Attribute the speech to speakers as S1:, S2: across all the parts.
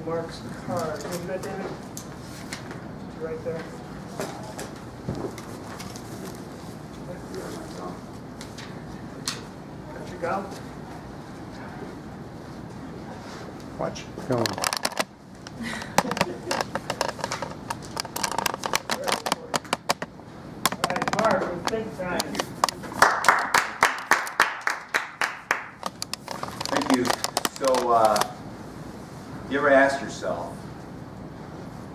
S1: Mark's card. Have you got David? Right there. Got your go?
S2: Watch film.
S1: All right, Mark, with think time.
S3: Thank you. So, you ever ask yourself,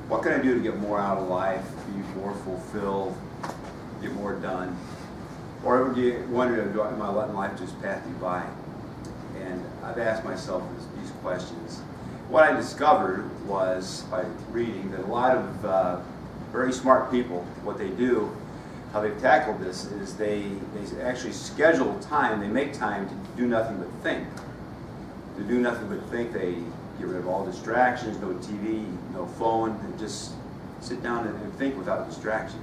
S3: what can I do to get more out of life, be more fulfilled, get more done? Or ever do you wonder, am I letting life just pass me by? And I've asked myself these questions. What I discovered was, by reading, that a lot of very smart people, what they do, how they've tackled this, is they actually schedule time, they make time to do nothing but think. To do nothing but think, they get rid of all distractions, no TV, no phone, and just sit down and think without distraction.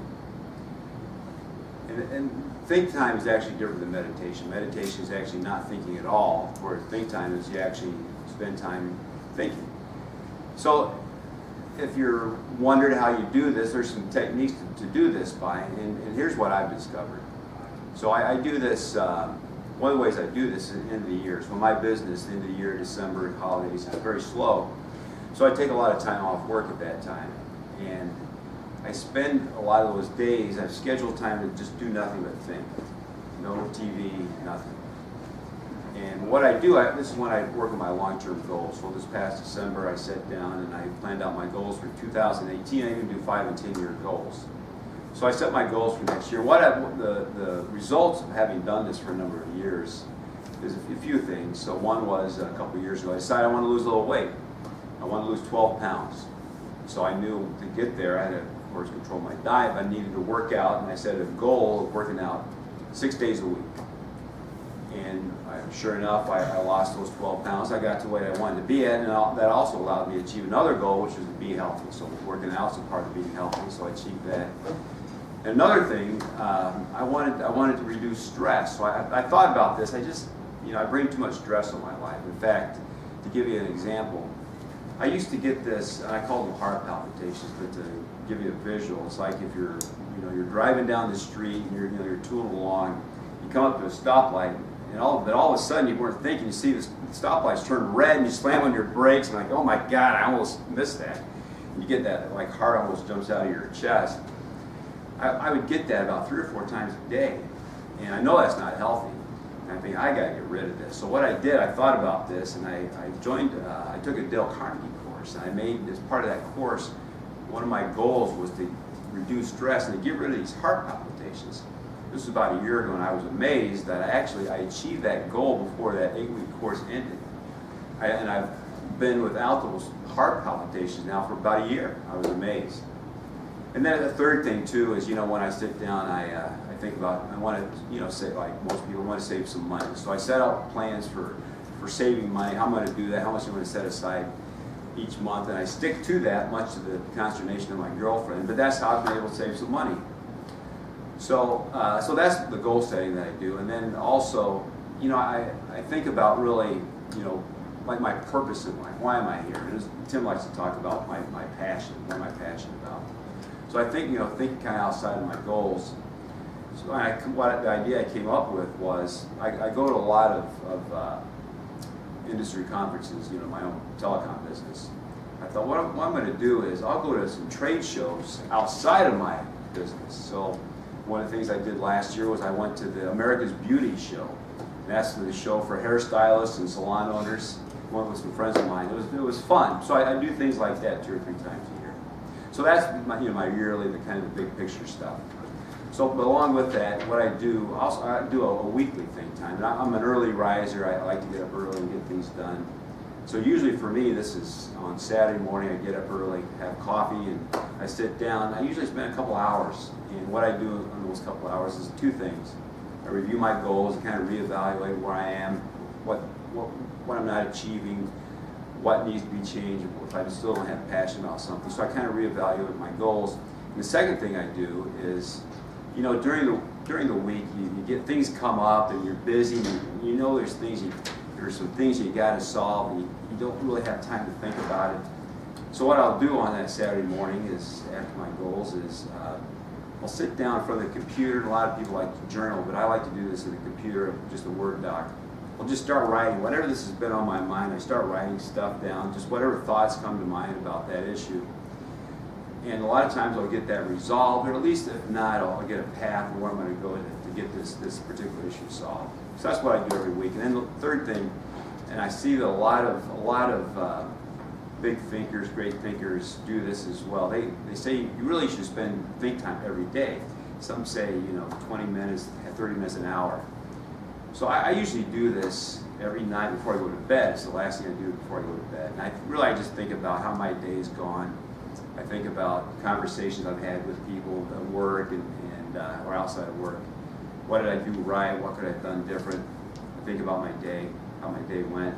S3: And think time is actually different than meditation. Meditation is actually not thinking at all, whereas think time is you actually spend time thinking. So if you're wondering how you do this, there's some techniques to do this by, and here's what I've discovered. So I do this, one of the ways I do this is at the end of the year. So my business, the end of the year, December, holidays, is very slow. So I take a lot of time off work at that time. And I spend a lot of those days, I've scheduled time to just do nothing but think. No TV, nothing. And what I do, this is when I work on my long-term goals. So this past December, I sat down and I planned out my goals for 2018. I even do 5 and 10-year goals. So I set my goals for next year. The results of having done this for a number of years is a few things. So one was a couple of years ago, I decided I want to lose a little weight. I want to lose 12 pounds. So I knew to get there, I had to, of course, control my diet, but I needed to work out, and I set a goal of working out 6 days a week. And sure enough, I lost those 12 pounds. I got to where I wanted to be at, and that also allowed me to achieve another goal, which was to be healthy. So working out is a part of being healthy, so I achieved that. And another thing, I wanted to reduce stress. So I thought about this. I bring too much stress on my life. In fact, to give you an example, I used to get this, and I call them heart palpitations, but to give you a visual, it's like if you're driving down the street and you're tooling along, you come up to a stoplight, and all of a sudden you weren't thinking, you see the stoplight's turn red, and you slam on your brakes, and like, oh my God, I almost missed that. And you get that, like, heart almost jumps out of your chest. I would get that about 3 or 4 times a day, and I know that's not healthy. And I think I got to get rid of this. So what I did, I thought about this, and I took a Dale Carnegie course, and I made, as part of that course, one of my goals was to reduce stress and to get rid of these heart palpitations. This was about a year ago, and I was amazed that I achieved that goal before that 8-week course ended. And I've been without those heart palpitations now for about a year. I was amazed. And then the third thing too is, when I sit down, I think about, I want to, say, like most people, want to save some money. So I set out plans for saving money, how I'm going to do that, how much I'm going to set aside each month, and I stick to that, much to the consternation of my girlfriend. But that's how I've been able to save some money. So that's the goal setting that I do. And then also, I think about really, like my purpose in life. Why am I here? And Tim likes to talk about my passion. What am I passionate about? So I think, thinking kind of outside of my goals. So the idea I came up with was, I go to a lot of industry conferences, my own telecom business. I thought, what I'm going to do is, I'll go to some trade shows outside of my business. So one of the things I did last year was I went to the America's Beauty Show. And that's the show for hairstylists and salon owners. Went with some friends of mine. It was fun. So I do things like that 2 or 3 times a year. So that's my yearly, the kind of the big picture stuff. So along with that, what I do, I do a weekly think time. And I'm an early riser. I like to get up early and get things done. So usually for me, this is on Saturday morning. I get up early, have coffee, and I sit down. I usually spend a couple hours. And what I do in those couple hours is 2 things. I review my goals and kind of reevaluate where I am, what I'm not achieving, what needs to be changed, if I still don't have passion about something. So I kind of reevaluate my goals. And the second thing I do is, during the week, you get things come up and you're busy. And there's some things you got to solve, and you don't really have time to think about it. So what I'll do on that Saturday morning is, after my goals, is I'll sit down in front of the computer. A lot of people like to journal, but I like to do this in the computer, just a Word doc. I'll just start writing. Whatever this has been on my mind, I start writing stuff down, just whatever thoughts come to mind about that issue. And a lot of times I'll get that resolved, or at least if not, I'll get a path of where I'm going to go to get this particular issue solved. So that's what I do every week. And then the third thing, and I see that a lot of big thinkers, great thinkers do this as well. They say you really should spend think time every day. Some say 20 minutes, 30 minutes, an hour. So I usually do this every night before I go to bed. It's the last thing I do before I go to bed. And I just think about how my day's gone. I think about conversations I've had with people at work and or outside of work. What did I do right? What could I have done different? I think about my day, how my day went.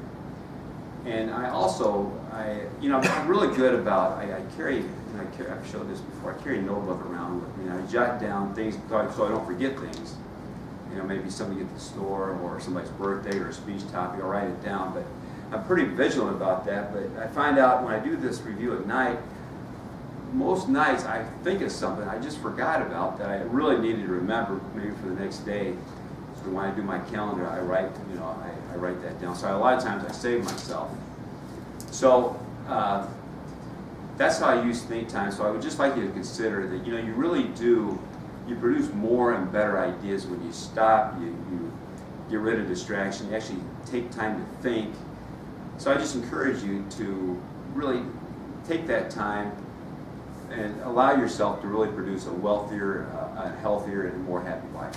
S3: And I also, I'm really good about, I carry, I've showed this before, I carry a notebook around with me. I jot down things so I don't forget things. Maybe somebody at the store or somebody's birthday or a speech topic, I'll write it down. But I'm pretty vigilant about that. But I find out when I do this review at night, most nights I think of something I just forgot about that I really needed to remember maybe for the next day. So when I do my calendar, I write, I write that down. So a lot of times I save myself. So that's how I use think time. So I would just like you to consider that, you really do, you produce more and better ideas when you stop, you get rid of distraction, you actually take time to think. So I just encourage you to really take that time and allow yourself to really produce a wealthier, a healthier, and more happy life.